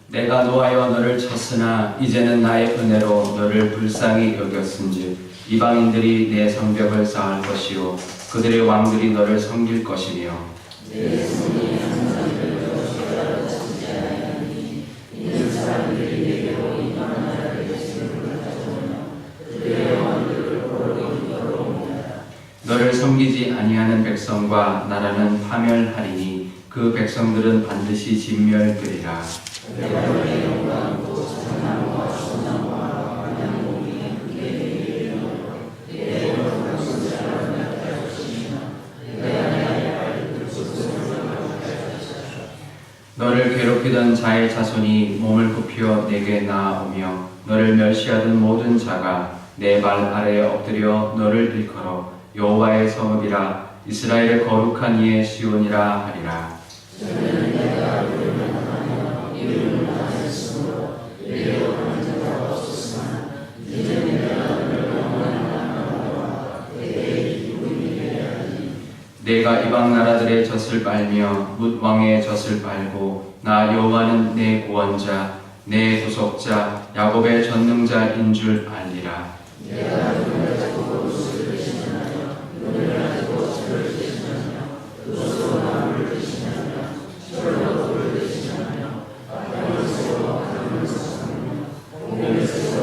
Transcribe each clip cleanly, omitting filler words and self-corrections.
내가 노하여 너를 쳤으나 이제는 나의 은혜로 너를 불쌍히 여겼은즉 이방인들이 내 성벽을 쌓을 것이요 그들의 왕들이 너를 섬길 것이며 내 손이 항상 들려 주라 치지 아니하니 이는 사람들이 내게로 이방 나라의 백성을 가져오며 그들의 왕들을 버리도록 너를 섬기지 아니하는 백성과 나라는 파멸하리니 그 백성들은 반드시 진멸되리라. 여호와의 영광도 찬양과 소망과 찬양곡이 크게 이르며 내 영광 수사를 나타낼 것이며 내 하나님의 발을 소송을 하게 하시라. 너를 괴롭히던 자의 자손이 몸을 굽혀 내게 나아오며 너를 멸시하던 모든 자가 내 발 아래에 엎드려 너를 일컬어 여호와의 성읍이라 이스라엘의 거룩한 이의 시온이라 하리라. 저는 내가 부르면 하며 이름을 하였으므로 이르려고 자가 없었으나 이제는 내가 너를 영원한 나라와 그의 기쁨이 되려 하니 내가 이방 나라들의 젖을 빨며 뭇 왕의 젖을 빨고 나 여호와는 내 구원자 내 구속자 야곱의 전능자인 줄 알리라. 내가 눈을 가지고 옷을 대신하며 눈을 가지고 철을 대신하며 붓으로 나무를 대신하며 철로 돌을 대신하며 바람을 세워 바람을 쏘며 공을 세워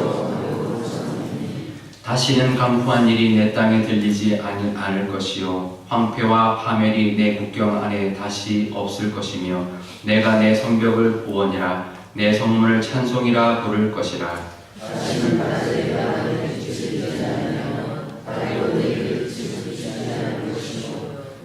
공을 쏘니 다시는 강포한 일이 내 땅에 들리지 않을 것이요 황폐와 파멸이 내 국경 안에 다시 없을 것이며 내가 내 성벽을 구원이라 내 성문을 찬송이라 부를 것이라. 다시는 바다에 하나님의 뜻을 이루지 아니하며 바다로 내게 지키지 않을 것이고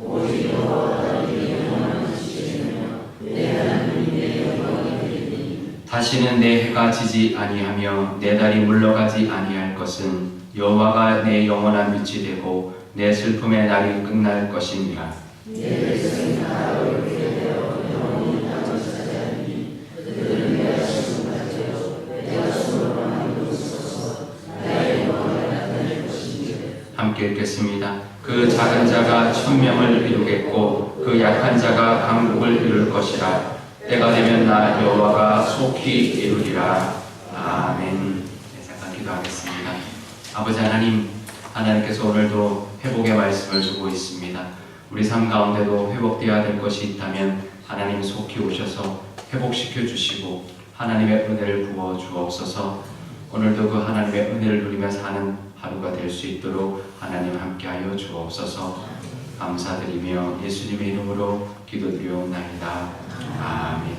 오직 여호와 하나님의 영원한 지키시며 내 하나님이 내 영광이 되리니 다시는 내 해가 지지 아니하며 내 달이 물러가지 아니할 것은 여호와가 내 영원한 빛이 되고 내 슬픔의 날이 끝날 것이니라. 내 백성이 다 어렵게 되어 영원히 땅을 차지하니 그들은 내가 숨가지어 내가 숨을 만들고 있어서 나의 영광을 나타낼 것이니 함께 읽겠습니다. 그 작은 자가 천명을 이루겠고 그 약한 자가 강국을 이룰 것이라. 때가 되면 나 여호와가 속히 이루리라. 아멘. 네, 잠깐 기도하겠습니다. 아버지 하나님, 하나님께서 오늘도 회복의 말씀을 주고 있습니다. 우리 삶 가운데도 회복되어야 될 것이 있다면 하나님 속히 오셔서 회복시켜 주시고 하나님의 은혜를 부어 주옵소서. 오늘도 그 하나님의 은혜를 누리며 사는 하루가 될 수 있도록 하나님 함께하여 주옵소서. 감사드리며 예수님의 이름으로 기도드리옵나이다. 아멘.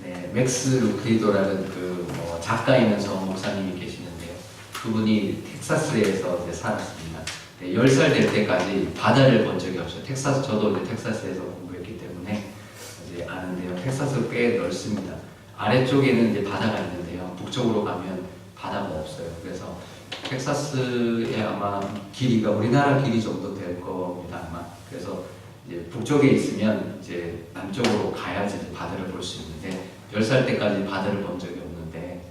네, 맥스 루크리도라는 작가이면서 목사님이 계시는데요. 그분이 텍사스에서 살았습니다. 10살 될 때까지 바다를 본 적이 없어요. 저도 이제 텍사스에서 공부했기 때문에 이제 아는데요. 텍사스가 꽤 넓습니다. 아래쪽에는 이제 바다가 있는데요. 북쪽으로 가면 바다가 없어요. 그래서 텍사스의 아마 길이가 우리나라 길이 정도 될 겁니다. 아마. 그래서 이제 북쪽에 있으면 이제 남쪽으로 가야지 바다를 볼 수 있는데 10살 때까지 바다를 본 적이 없는데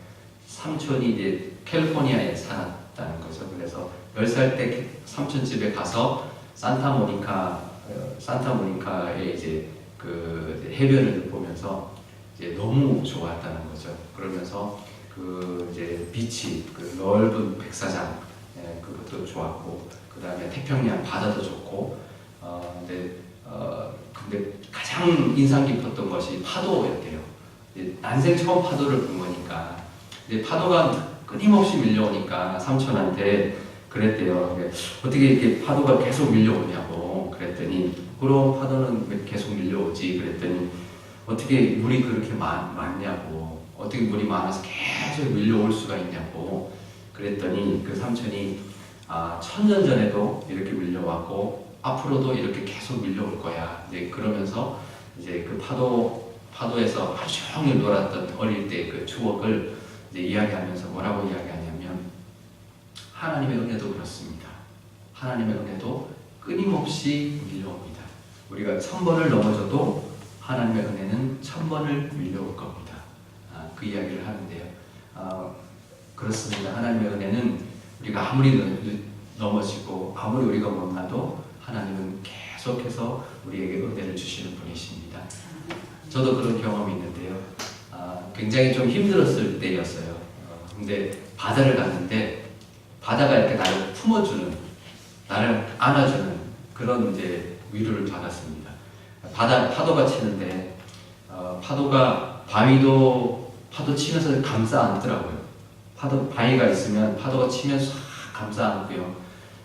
삼촌이 이제 캘리포니아에 살았다는 거죠. 그래서 10살 때 삼촌 집에 가서 산타모니카의 이제 그 해변을 보면서 이제 너무 좋았다는 거죠. 그러면서 그 이제 비치, 그 넓은 백사장, 그것도 좋았고, 그 다음에 태평양 바다도 좋고, 근데 가장 인상 깊었던 것이 파도였대요. 난생 처음 파도를 본 거니까, 이제 파도가 끊임없이 밀려오니까 삼촌한테 그랬대요. 어떻게 이렇게 파도가 계속 밀려오냐고 그랬더니, 그럼 파도는 왜 계속 밀려오지? 그랬더니 어떻게 물이 그렇게 많냐고, 어떻게 물이 많아서 계속 밀려올 수가 있냐고 그랬더니 그 삼촌이 1000년 전에도 이렇게 밀려왔고 앞으로도 이렇게 계속 밀려올 거야. 이제 그러면서 이제 그 파도에서 하루 종일 놀았던 어릴 때 그 추억을 이제 이야기하면서 뭐라고 이야기하냐면 하나님의 은혜도 그렇습니다. 하나님의 은혜도 끊임없이 밀려옵니다. 우리가 1000번을 넘어져도 하나님의 은혜는 1000번을 밀려올 겁니다. 그 이야기를 하는데요. 그렇습니다. 하나님의 은혜는 우리가 아무리 넘어지고 아무리 우리가 못나도 하나님은 계속해서 우리에게 은혜를 주시는 분이십니다. 저도 그런 경험이 있는데요. 굉장히 좀 힘들었을 때였어요. 근데 바다를 갔는데 바다가 이렇게 나를 품어주는, 나를 안아주는 그런 이제 위로를 받았습니다. 파도가 치는데 파도가 바위도 파도 치면서 감싸 안더라고요. 바위가 있으면 파도가 치면서 감싸 안고요.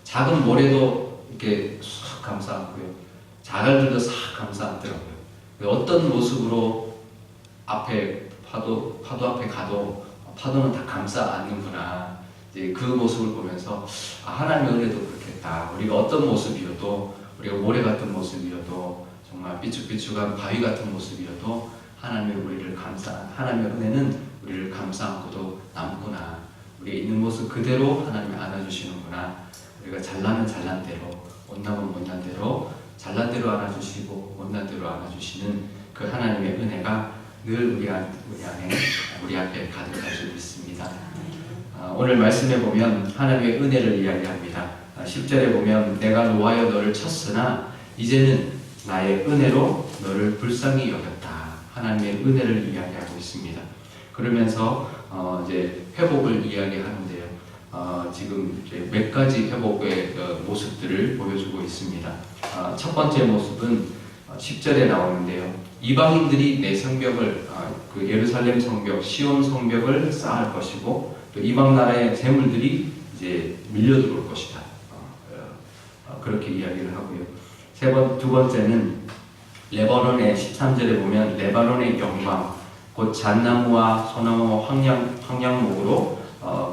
작은 모래도 이렇게 싹 감싸 안고요. 자갈들도 싹 감싸 안더라고요. 어떤 모습으로 파도 앞에 가도 파도는 다 감싸 안는구나. 이제 그 모습을 보면서 하나님의 은혜도 그렇겠다. 우리가 어떤 모습이어도, 우리가 모래 같은 모습이어도, 정말 삐죽삐죽한 바위 같은 모습이어도 하나님의 은혜는 우리를 감싸 안고도 남구나. 우리 있는 모습 그대로 하나님이 안아주시는구나. 우리가 잘나면 잘난 대로, 못나면 못난 대로, 잘난 대로 안아주시고 못난 대로 안아주시는 그 하나님의 은혜가 늘 우리 앞에 가득할 줄 믿습니다. 오늘 말씀에 보면 하나님의 은혜를 이야기합니다. 10절에 보면 내가 노하여 너를 쳤으나 이제는 나의 은혜로 너를 불쌍히 여겼다. 하나님의 은혜를 이야기하고 있습니다. 그러면서 이제 회복을 이야기하는데요. 지금 이제 몇 가지 회복의 모습들을 보여주고 있습니다. 첫 번째 모습은 10절에 나오는데요. 이방인들이 내 성벽을, 그 예루살렘 성벽, 시온 성벽을 쌓을 것이고, 또 이방 나라의 재물들이 이제 밀려 들어올 것이다. 그렇게 이야기를 하고요. 두 번째는 레바논의 13절에 보면 레바논의 영광, 곧 잣나무와 소나무와 황량목으로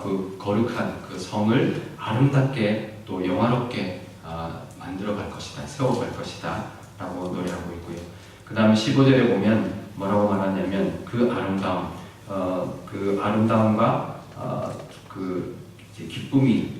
그 거룩한 그 성을 아름답게 또 영화롭게 만들어갈 것이다, 세워갈 것이다 라고 노래하고 있고요. 그 다음에 15절에 보면 뭐라고 말하냐면 그 아름다움과 그 기쁨이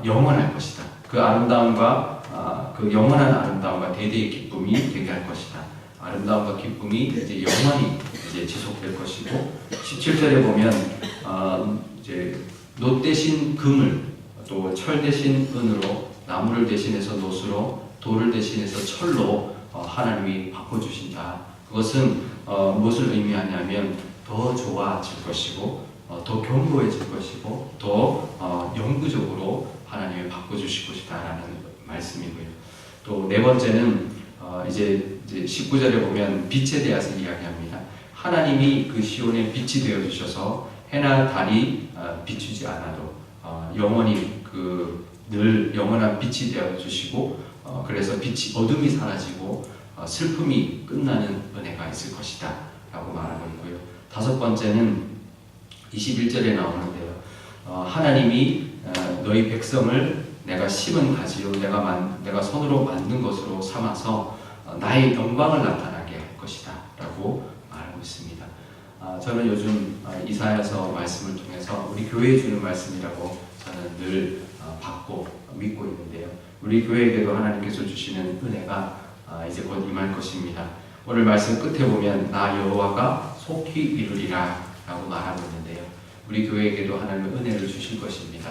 영원할 것이다. 그 아름다움과 그 영원한 아름다움과 대대의 기쁨이 되게 할 것이다. 아름다움과 기쁨이 이제 영원히 이제 지속될 것이고, 17절에 보면 이제 놋 대신 금을, 또 철 대신 은으로, 나무를 대신해서 놋으로, 돌을 대신해서 철로 하나님이 바꿔주신다. 그것은 무엇을 의미하냐면 더 좋아질 것이고, 더 견고해질 것이고, 더 영구적으로 하나님이 바꿔주실 것이다라는 말씀이고요. 또 네 번째는 이제 19절에 보면 빛에 대해서 이야기합니다. 하나님이 그 시온에 빛이 되어 주셔서 해나 달이 비추지 않아도 영원히 늘 영원한 빛이 되어 주시고, 그래서 어둠이 사라지고 슬픔이 끝나는 은혜가 있을 것이다 라고 말하고 있고요. 다섯 번째는 21절에 나오는데요. 하나님이 너희 백성을 내가 심은 가지요 내가 손으로 만든 것으로 삼아서 나의 영광을 나타나게 할 것이다 라고 말하고 있습니다. 저는 요즘 이사야서 말씀을 통해서 우리 교회에 주는 말씀이라고 저는 늘 받고 믿고 있는데요. 우리 교회에게도 하나님께서 주시는 은혜가 이제 곧 임할 것입니다. 오늘 말씀 끝에 보면 나 여호와가 속히 이루리라 라고 말하고 있는데요. 우리 교회에게도 하나님의 은혜를 주실 것입니다.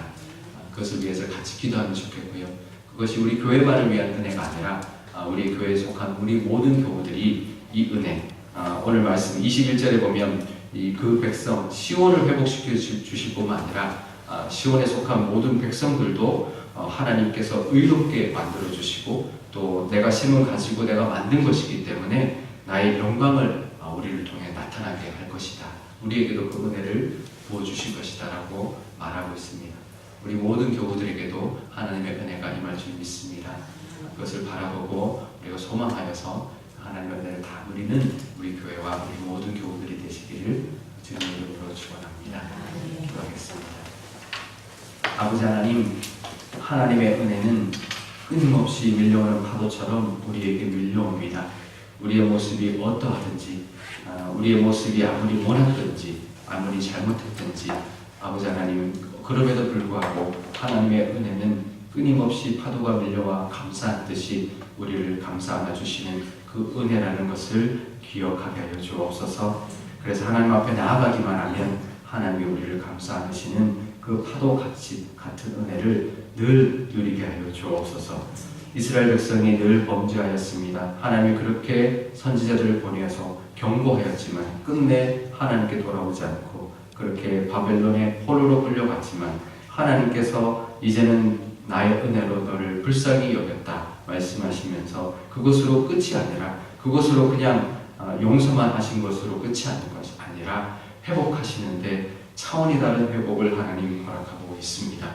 그것을 위해서 같이 기도하면 좋겠고요. 그것이 우리 교회만을 위한 은혜가 아니라 우리 교회에 속한 우리 모든 교우들이 이 은혜, 오늘 말씀 21절에 보면 그 백성 시온을 회복시켜 주실 뿐만 아니라 시온에 속한 모든 백성들도 하나님께서 의롭게 만들어 주시고, 또 내가 심은 가지고 내가 만든 것이기 때문에 나의 영광을 우리를 통해 나타나게 할 것이다. 우리에게도 그 은혜를 부어주실 것이다 라고 말하고 있습니다. 우리 모든 교우들에게도 하나님의 은혜가 임할 줄 믿습니다. 그것을 바라보고 우리가 소망하여서 하나님의 은혜를 다 누리는 우리 교회와 우리 모든 교우들이 되시기를 주님 이름으로 축원합니다. 기도하겠습니다. 아버지 하나님, 하나님의 은혜는 끊임없이 밀려오는 파도처럼 우리에게 밀려옵니다. 우리의 모습이 어떠하든지, 우리의 모습이 아무리 못났든지, 아무리 잘못했든지, 아버지 하나님, 그럼에도 불구하고 하나님의 은혜는 끊임없이 파도가 밀려와 감싸는 듯이 우리를 감싸 안아주시는 그 은혜라는 것을 기억하게 하여 주옵소서. 그래서 하나님 앞에 나아가기만 하면 하나님이 우리를 감싸 안으시는 그 파도 같은 은혜를 늘 누리게 하여 주옵소서. 이스라엘 백성이 늘 범죄하였습니다. 하나님이 그렇게 선지자들을 보내서 경고하였지만 끝내 하나님께 돌아오지 않고 그렇게 바벨론의 포로로 끌려갔지만 하나님께서 이제는 나의 은혜로 너를 불쌍히 여겼다 말씀하시면서 그것으로 끝이 아니라 그것으로 그냥 용서만 하신 것으로 끝이 아닌 것이 아니라 회복하시는데 차원이 다른 회복을 하나님 허락하고 있습니다.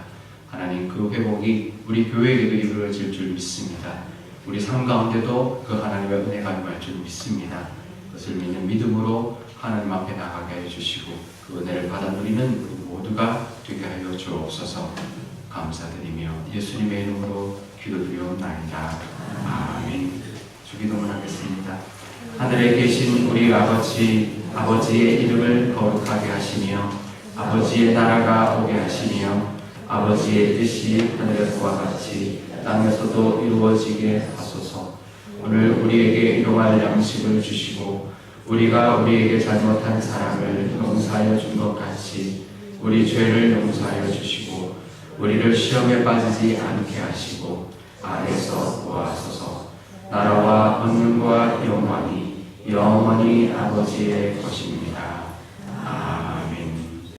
하나님 그 회복이 우리 교회에게도 이루어질 줄 믿습니다. 우리 삶 가운데도 그 하나님의 은혜가 임할 줄 믿습니다. 그것을 믿는 믿음으로 하나님 앞에 나가게 해주시고 그 은혜를 받아 누리는 우리 모두가 되게 하여 주옵소서. 감사드리며 예수님의 이름으로 기도드리옵나이다. 아멘. 주기도문 하겠습니다. 하늘에 계신 우리 아버지, 아버지의 이름을 거룩하게 하시며 아버지의 나라가 오게 하시며 아버지의 뜻이 하늘에서와 같이 땅에서도 이루어지게 하소서. 오늘 우리에게 일용할 양식을 주시고 우리가 우리에게 잘못한 사람을 용서하여 준 것 같이 우리 죄를 용서하여 주시고 우리를 시험에 빠지지 않게 하시고 악에서 구하소서. 나라와 권능과 영광이 영원히 아버지의 것입니다.